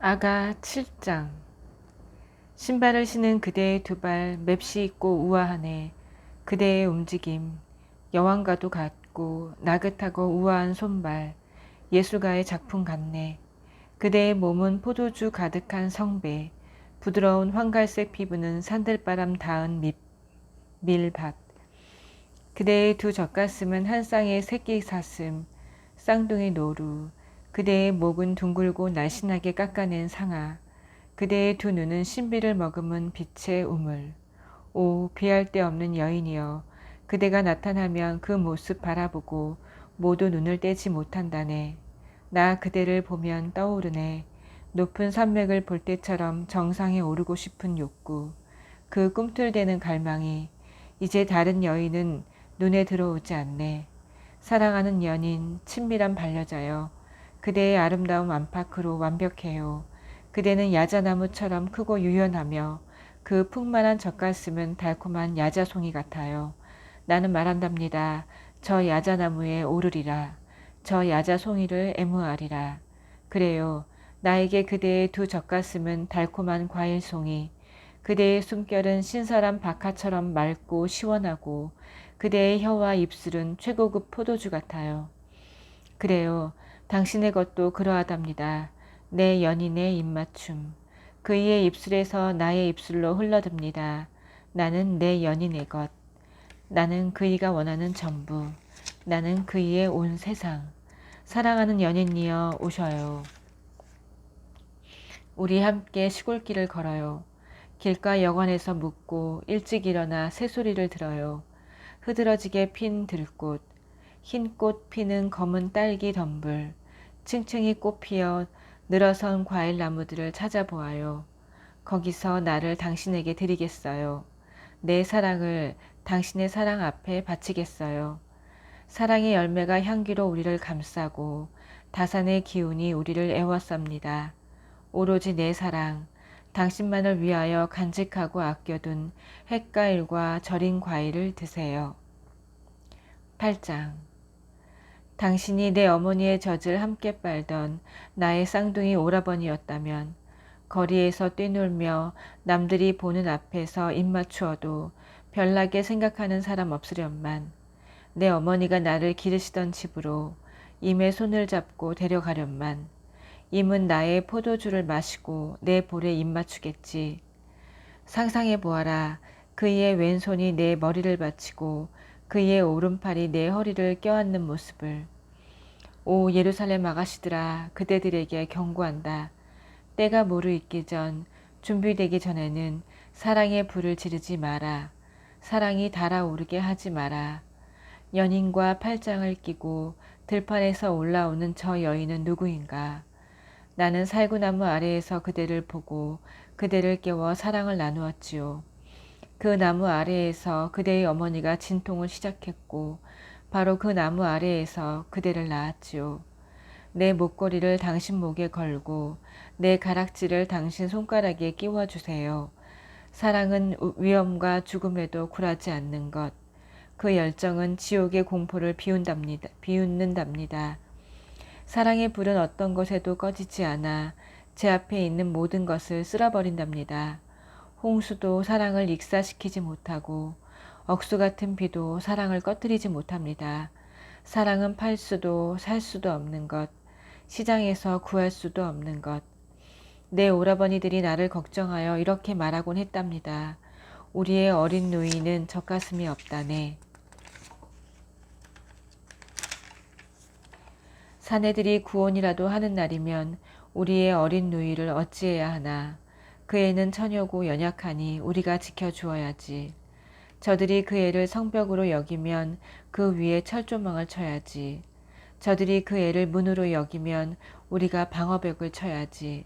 아가 7장. 신발을 신은 그대의 두 발 맵시 있고 우아하네. 그대의 움직임 여왕과도 같고 나긋하고 우아한 손발 예술가의 작품 같네. 그대의 몸은 포도주 가득한 성배, 부드러운 황갈색 피부는 산들바람 닿은 밀밭. 그대의 두 젖가슴은 한 쌍의 새끼 사슴, 쌍둥이 노루. 그대의 목은 둥글고 날씬하게 깎아낸 상아. 그대의 두 눈은 신비를 머금은 빛의 우물. 오, 비할 데 없는 여인이여, 그대가 나타나면 그 모습 바라보고 모두 눈을 떼지 못한다네. 나 그대를 보면 떠오르네. 높은 산맥을 볼 때처럼 정상에 오르고 싶은 욕구. 그 꿈틀대는 갈망이. 이제 다른 여인은 눈에 들어오지 않네. 사랑하는 연인, 친밀한 반려자여. 그대의 아름다움 안팎으로 완벽해요. 그대는 야자나무처럼 크고 유연하며 그 풍만한 젖가슴은 달콤한 야자송이 같아요. 나는 말한답니다. 저 야자나무에 오르리라. 저 야자송이를 애무하리라. 그래요. 나에게 그대의 두 젖가슴은 달콤한 과일송이. 그대의 숨결은 신선한 박하처럼 맑고 시원하고 그대의 혀와 입술은 최고급 포도주 같아요. 그래요. 당신의 것도 그러하답니다. 내 연인의 입맞춤. 그이의 입술에서 나의 입술로 흘러듭니다. 나는 내 연인의 것. 나는 그이가 원하는 전부. 나는 그이의 온 세상. 사랑하는 연인이여 오셔요. 우리 함께 시골길을 걸어요. 길가 여관에서 묵고 일찍 일어나 새소리를 들어요. 흐드러지게 핀 들꽃, 흰 꽃 피는 검은 딸기 덤불, 층층이 꽃피어 늘어선 과일나무들을 찾아보아요. 거기서 나를 당신에게 드리겠어요. 내 사랑을 당신의 사랑 앞에 바치겠어요. 사랑의 열매가 향기로 우리를 감싸고 다산의 기운이 우리를 애워쌉니다. 오로지 내 사랑, 당신만을 위하여 간직하고 아껴둔 햇과일과 절인 과일을 드세요. 8장. 당신이 내 어머니의 젖을 함께 빨던 나의 쌍둥이 오라버니였다면 거리에서 뛰놀며 남들이 보는 앞에서 입맞추어도 별나게 생각하는 사람 없으련만 내 어머니가 나를 기르시던 집으로 임의 손을 잡고 데려가련만 임은 나의 포도주를 마시고 내 볼에 입맞추겠지. 상상해보아라. 그의 왼손이 내 머리를 받치고 그의 오른팔이 내 허리를 껴안는 모습을. 오 예루살렘 아가씨들아, 그대들에게 경고한다. 때가 무르익기 전, 준비되기 전에는 사랑의 불을 지르지 마라. 사랑이 달아오르게 하지 마라. 연인과 팔짱을 끼고 들판에서 올라오는 저 여인은 누구인가? 나는 살구나무 아래에서 그대를 보고 그대를 깨워 사랑을 나누었지요. 그 나무 아래에서 그대의 어머니가 진통을 시작했고 바로 그 나무 아래에서 그대를 낳았지요. 내 목걸이를 당신 목에 걸고 내 가락지를 당신 손가락에 끼워주세요. 사랑은 위험과 죽음에도 굴하지 않는 것. 그 열정은 지옥의 공포를 비웃는답니다. 사랑의 불은 어떤 것에도 꺼지지 않아 제 앞에 있는 모든 것을 쓸어버린답니다. 홍수도 사랑을 익사시키지 못하고 억수 같은 비도 사랑을 꺼뜨리지 못합니다. 사랑은 팔 수도 살 수도 없는 것, 시장에서 구할 수도 없는 것. 내 오라버니들이 나를 걱정하여 이렇게 말하곤 했답니다. 우리의 어린 누이는 젖가슴이 없다네. 사내들이 구원이라도 하는 날이면 우리의 어린 누이를 어찌해야 하나. 그 애는 처녀고 연약하니 우리가 지켜주어야지. 저들이 그 애를 성벽으로 여기면 그 위에 철조망을 쳐야지. 저들이 그 애를 문으로 여기면 우리가 방어벽을 쳐야지.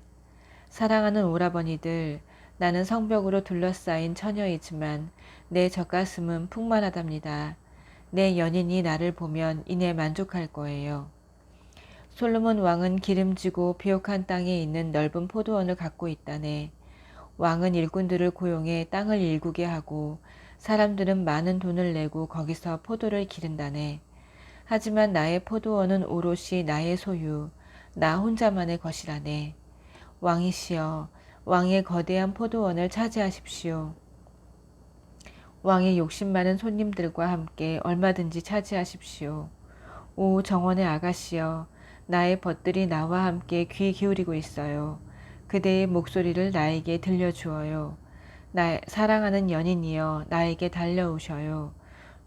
사랑하는 오라버니들, 나는 성벽으로 둘러싸인 처녀이지만 내 젖가슴은 풍만하답니다. 내 연인이 나를 보면 이내 만족할 거예요. 솔로몬 왕은 기름지고 비옥한 땅에 있는 넓은 포도원을 갖고 있다네. 왕은 일꾼들을 고용해 땅을 일구게 하고 사람들은 많은 돈을 내고 거기서 포도를 기른다네. 하지만 나의 포도원은 오롯이 나의 소유, 나 혼자만의 것이라네. 왕이시여 왕의 거대한 포도원을 차지하십시오. 왕의 욕심 많은 손님들과 함께 얼마든지 차지하십시오. 오 정원의 아가씨여 나의 벗들이 나와 함께 귀 기울이고 있어요. 그대의 목소리를 나에게 들려주어요. 나 사랑하는 연인이여 나에게 달려오셔요.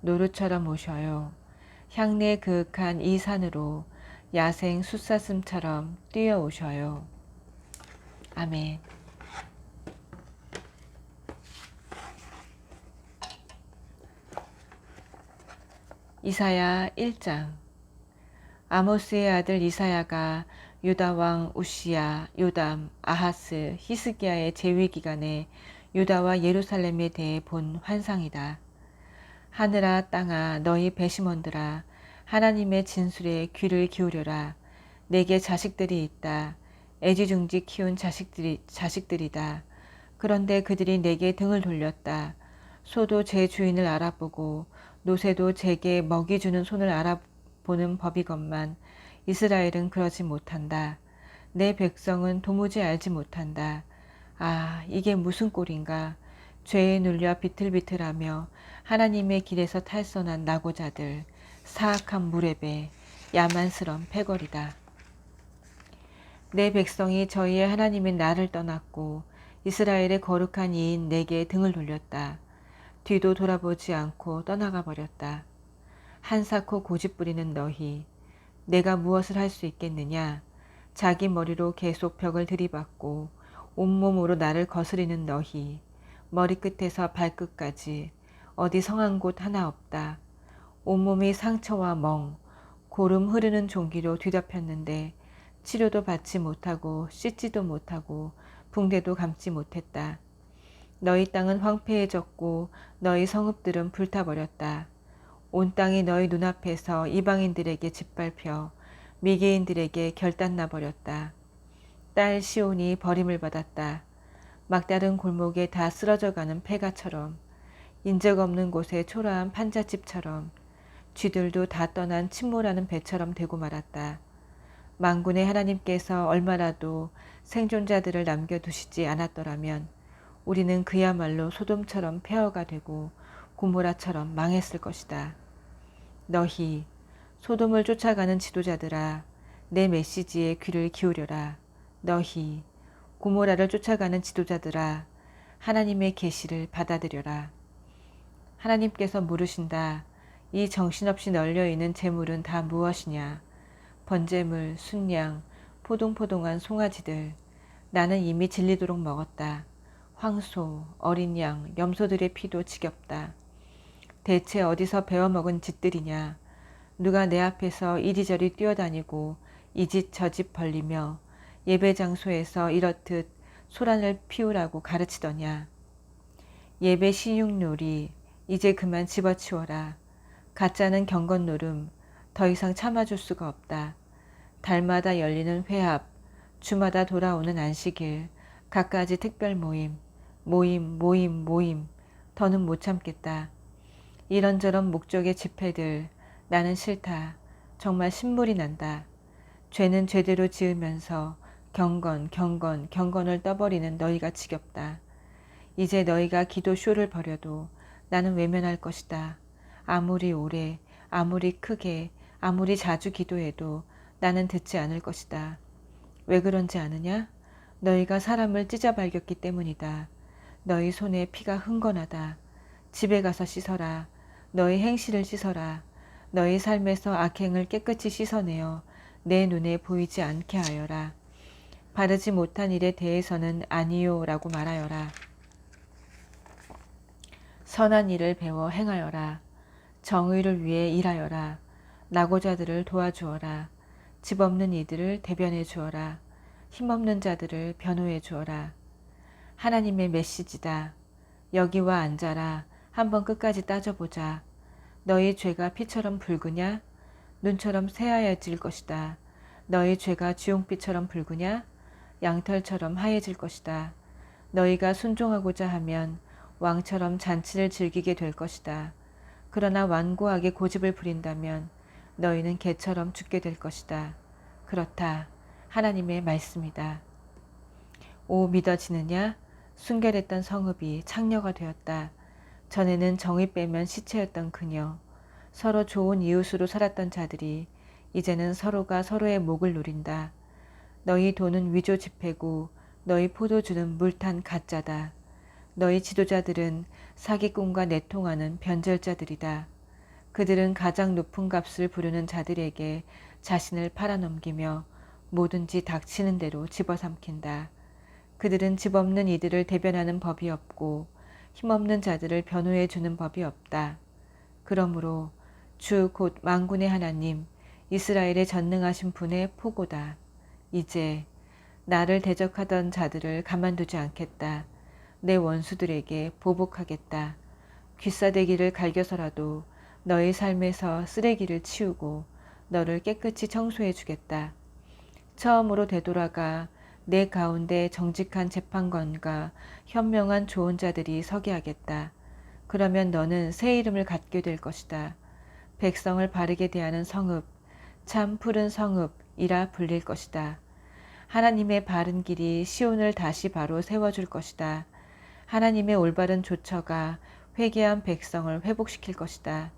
노루처럼 오셔요. 향내 그윽한 이 산으로 야생 숫사슴처럼 뛰어오셔요. 아멘. 이사야 1장. 아모스의 아들 이사야가 유다 왕 우시야, 요담, 아하스, 히스기야의 재위 기간에 유다와 예루살렘에 대해 본 환상이다. 하늘아 땅아 너희 배심원들아 하나님의 진술에 귀를 기울여라. 내게 자식들이 있다. 애지중지 키운 자식들이다. 그런데 그들이 내게 등을 돌렸다. 소도 제 주인을 알아보고 노새도 제게 먹이 주는 손을 알아보는 법이건만 이스라엘은 그러지 못한다. 내 백성은 도무지 알지 못한다. 아, 이게 무슨 꼴인가. 죄에 눌려 비틀비틀하며 하나님의 길에서 탈선한 낙오자들, 사악한 무레배, 야만스런 패거리다. 내 백성이 저희의 하나님인 나를 떠났고 이스라엘의 거룩한 이인 내게 등을 돌렸다. 뒤도 돌아보지 않고 떠나가 버렸다. 한사코 고집부리는 너희, 내가 무엇을 할 수 있겠느냐. 자기 머리로 계속 벽을 들이받고 온몸으로 나를 거스리는 너희, 머리끝에서 발끝까지 어디 성한 곳 하나 없다. 온몸이 상처와 멍, 고름 흐르는 종기로 뒤덮였는데 치료도 받지 못하고 씻지도 못하고 붕대도 감지 못했다. 너희 땅은 황폐해졌고 너희 성읍들은 불타버렸다. 온 땅이 너희 눈앞에서 이방인들에게 짓밟혀 미개인들에게 결단나 버렸다. 딸 시온이 버림을 받았다. 막다른 골목에 다 쓰러져가는 폐가처럼, 인적 없는 곳에 초라한 판잣집처럼, 쥐들도 다 떠난 침몰하는 배처럼 되고 말았다. 만군의 하나님께서 얼마라도 생존자들을 남겨두시지 않았더라면 우리는 그야말로 소돔처럼 폐허가 되고 고모라처럼 망했을 것이다. 너희 소돔을 쫓아가는 지도자들아, 내 메시지에 귀를 기울여라. 너희 고모라를 쫓아가는 지도자들아, 하나님의 계시를 받아들여라. 하나님께서 물으신다. 이 정신없이 널려있는 재물은 다 무엇이냐. 번제물, 순양, 포동포동한 송아지들. 나는 이미 질리도록 먹었다. 황소, 어린 양, 염소들의 피도 지겹다. 대체 어디서 배워먹은 짓들이냐. 누가 내 앞에서 이리저리 뛰어다니고 이 집 저 집 벌리며 예배 장소에서 이렇듯 소란을 피우라고 가르치더냐. 예배 시육놀이 이제 그만 집어치워라. 가짜는 경건노름 더 이상 참아줄 수가 없다. 달마다 열리는 회합, 주마다 돌아오는 안식일, 갖가지 특별 모임, 모임, 더는 못 참겠다. 이런저런 목적의 집회들, 나는 싫다. 정말 신물이 난다. 죄는 죄대로 지으면서 경건을 떠버리는 너희가 지겹다. 이제 너희가 기도쇼를 벌여도 나는 외면할 것이다. 아무리 오래, 아무리 크게, 아무리 자주 기도해도 나는 듣지 않을 것이다. 왜 그런지 아느냐? 너희가 사람을 찢어발겼기 때문이다. 너희 손에 피가 흥건하다. 집에 가서 씻어라. 너희 행실을 씻어라. 너희 삶에서 악행을 깨끗이 씻어내어 내 눈에 보이지 않게 하여라. 바르지 못한 일에 대해서는 아니요 라고 말하여라. 선한 일을 배워 행하여라. 정의를 위해 일하여라. 낙오자들을 도와주어라. 집 없는 이들을 대변해 주어라. 힘없는 자들을 변호해 주어라. 하나님의 메시지다. 여기와 앉아라. 한번 끝까지 따져보자. 너희 죄가 피처럼 붉으냐? 눈처럼 새하얘질 것이다. 너희 죄가 주홍빛처럼 붉으냐? 양털처럼 하얘질 것이다. 너희가 순종하고자 하면 왕처럼 잔치를 즐기게 될 것이다. 그러나 완고하게 고집을 부린다면 너희는 개처럼 죽게 될 것이다. 그렇다. 하나님의 말씀이다. 오 믿어지느냐? 순결했던 성읍이 창녀가 되었다. 전에는 정이 빼면 시체였던 그녀. 서로 좋은 이웃으로 살았던 자들이 이제는 서로가 서로의 목을 노린다. 너희 돈은 위조 지폐고 너희 포도주는 물탄 가짜다. 너희 지도자들은 사기꾼과 내통하는 변절자들이다. 그들은 가장 높은 값을 부르는 자들에게 자신을 팔아넘기며 뭐든지 닥치는 대로 집어삼킨다. 그들은 집 없는 이들을 대변하는 법이 없고 힘없는 자들을 변호해 주는 법이 없다. 그러므로 주 곧 만군의 하나님 이스라엘의 전능하신 분의 포고다. 이제 나를 대적하던 자들을 가만두지 않겠다. 내 원수들에게 보복하겠다. 귀싸대기를 갈겨서라도 너의 삶에서 쓰레기를 치우고 너를 깨끗이 청소해 주겠다. 처음으로 되돌아가 내 가운데 정직한 재판관과 현명한 조언자들이 서게 하겠다. 그러면 너는 새 이름을 갖게 될 것이다. 백성을 바르게 대하는 성읍, 참 푸른 성읍이라 불릴 것이다. 하나님의 바른 길이 시온을 다시 바로 세워줄 것이다. 하나님의 올바른 조처가 회개한 백성을 회복시킬 것이다.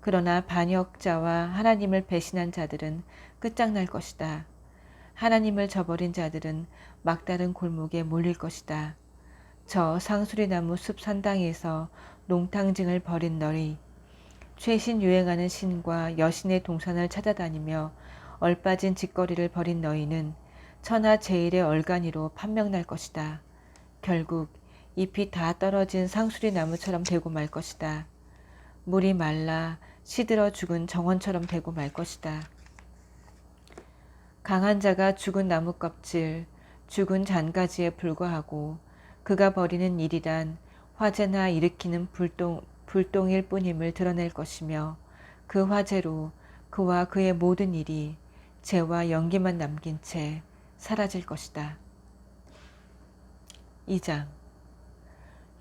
그러나 반역자와 하나님을 배신한 자들은 끝장날 것이다. 하나님을 저버린 자들은 막다른 골목에 몰릴 것이다. 저 상수리나무 숲 산당에서 농탕증을 벌인 너희, 최신 유행하는 신과 여신의 동산을 찾아다니며 얼빠진 짓거리를 벌인 너희는 천하 제일의 얼간이로 판명날 것이다. 결국 잎이 다 떨어진 상수리나무처럼 되고 말 것이다. 물이 말라 시들어 죽은 정원처럼 되고 말 것이다. 강한 자가 죽은 나무 껍질, 죽은 잔가지에 불과하고 그가 벌이는 일이란 화재나 일으키는 불똥일 뿐임을 드러낼 것이며 그 화재로 그와 그의 모든 일이 재와 연기만 남긴 채 사라질 것이다. 2장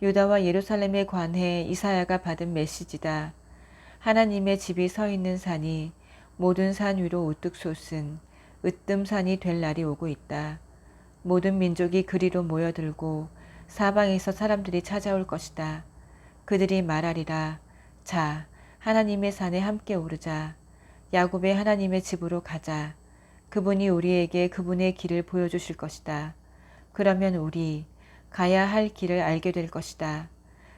유다와 예루살렘에 관해 이사야가 받은 메시지다. 하나님의 집이 서 있는 산이 모든 산 위로 우뚝 솟은 으뜸산이 될 날이 오고 있다. 모든 민족이 그리로 모여들고 사방에서 사람들이 찾아올 것이다. 그들이 말하리라. 자, 하나님의 산에 함께 오르자. 야곱의 하나님의 집으로 가자. 그분이 우리에게 그분의 길을 보여주실 것이다. 그러면 우리 가야 할 길을 알게 될 것이다.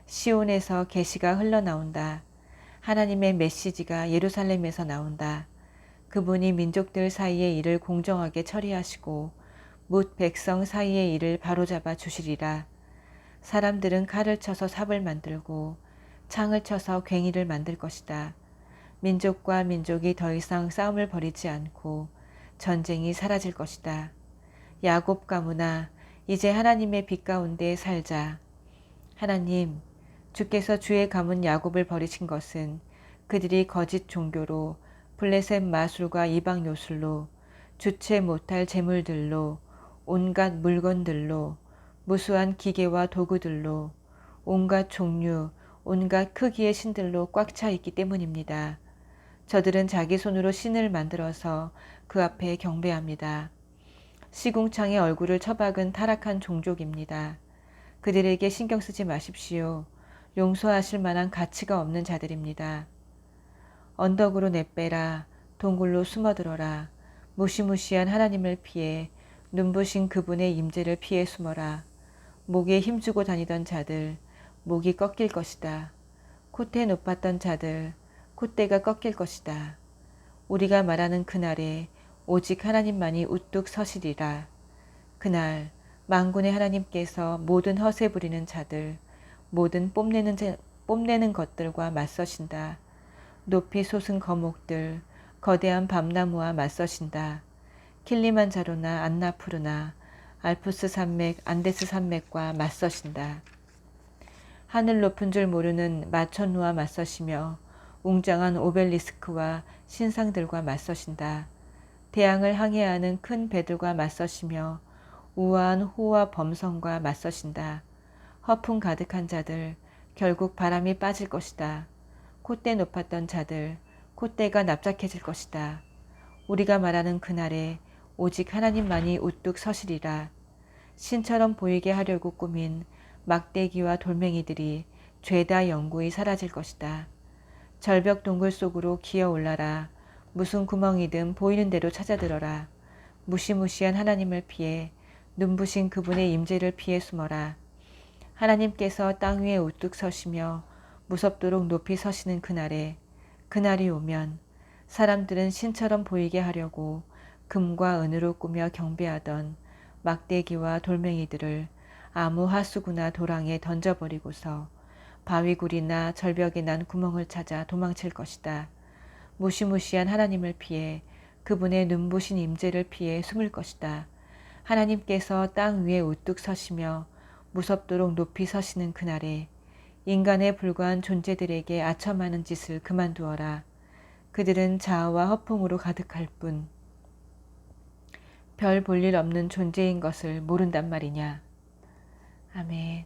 시온에서 계시가 흘러나온다. 하나님의 메시지가 예루살렘에서 나온다. 그분이 민족들 사이의 일을 공정하게 처리하시고 뭇 백성 사이의 일을 바로잡아 주시리라. 사람들은 칼을 쳐서 삽을 만들고 창을 쳐서 괭이를 만들 것이다. 민족과 민족이 더 이상 싸움을 벌이지 않고 전쟁이 사라질 것이다. 야곱 가문아, 이제 하나님의 빛 가운데 살자. 하나님, 주께서 주의 가문 야곱을 버리신 것은 그들이 거짓 종교로 블레셋 마술과 이방 요술로 주체 못할 재물들로 온갖 물건들로 무수한 기계와 도구들로 온갖 종류, 온갖 크기의 신들로 꽉 차 있기 때문입니다. 저들은 자기 손으로 신을 만들어서 그 앞에 경배합니다. 시궁창에 얼굴을 처박은 타락한 종족입니다. 그들에게 신경 쓰지 마십시오. 용서하실 만한 가치가 없는 자들입니다. 언덕으로 내빼라. 동굴로 숨어들어라. 무시무시한 하나님을 피해 눈부신 그분의 임재를 피해 숨어라. 목에 힘주고 다니던 자들, 목이 꺾일 것이다. 콧대 높았던 자들, 콧대가 꺾일 것이다. 우리가 말하는 그날에 오직 하나님만이 우뚝 서시리라. 그날 만군의 하나님께서 모든 허세 부리는 자들, 모든 뽐내는 것들과 맞서신다. 높이 솟은 거목들, 거대한 밤나무와 맞서신다. 킬리만자로나 안나푸르나 알프스 산맥, 안데스 산맥과 맞서신다. 하늘 높은 줄 모르는 마천루와 맞서시며 웅장한 오벨리스크와 신상들과 맞서신다. 대양을 항해하는 큰 배들과 맞서시며 우아한 호와 범성과 맞서신다. 허풍 가득한 자들, 결국 바람이 빠질 것이다. 콧대 높았던 자들, 콧대가 납작해질 것이다. 우리가 말하는 그날에 오직 하나님만이 우뚝 서시리라. 신처럼 보이게 하려고 꾸민 막대기와 돌멩이들이 죄다 영구히 사라질 것이다. 절벽 동굴 속으로 기어 올라라. 무슨 구멍이든 보이는 대로 찾아들어라. 무시무시한 하나님을 피해 눈부신 그분의 임재를 피해 숨어라. 하나님께서 땅 위에 우뚝 서시며 무섭도록 높이 서시는 그날이 오면 사람들은 신처럼 보이게 하려고 금과 은으로 꾸며 경배하던 막대기와 돌멩이들을 아무 하수구나 도랑에 던져버리고서 바위굴이나 절벽에 난 구멍을 찾아 도망칠 것이다. 무시무시한 하나님을 피해 그분의 눈부신 임재를 피해 숨을 것이다. 하나님께서 땅 위에 우뚝 서시며 무섭도록 높이 서시는 그날에 인간에 불과한 존재들에게 아첨하는 짓을 그만두어라. 그들은 자아와 허풍으로 가득할 뿐 별 볼 일 없는 존재인 것을 모른단 말이냐. 아멘.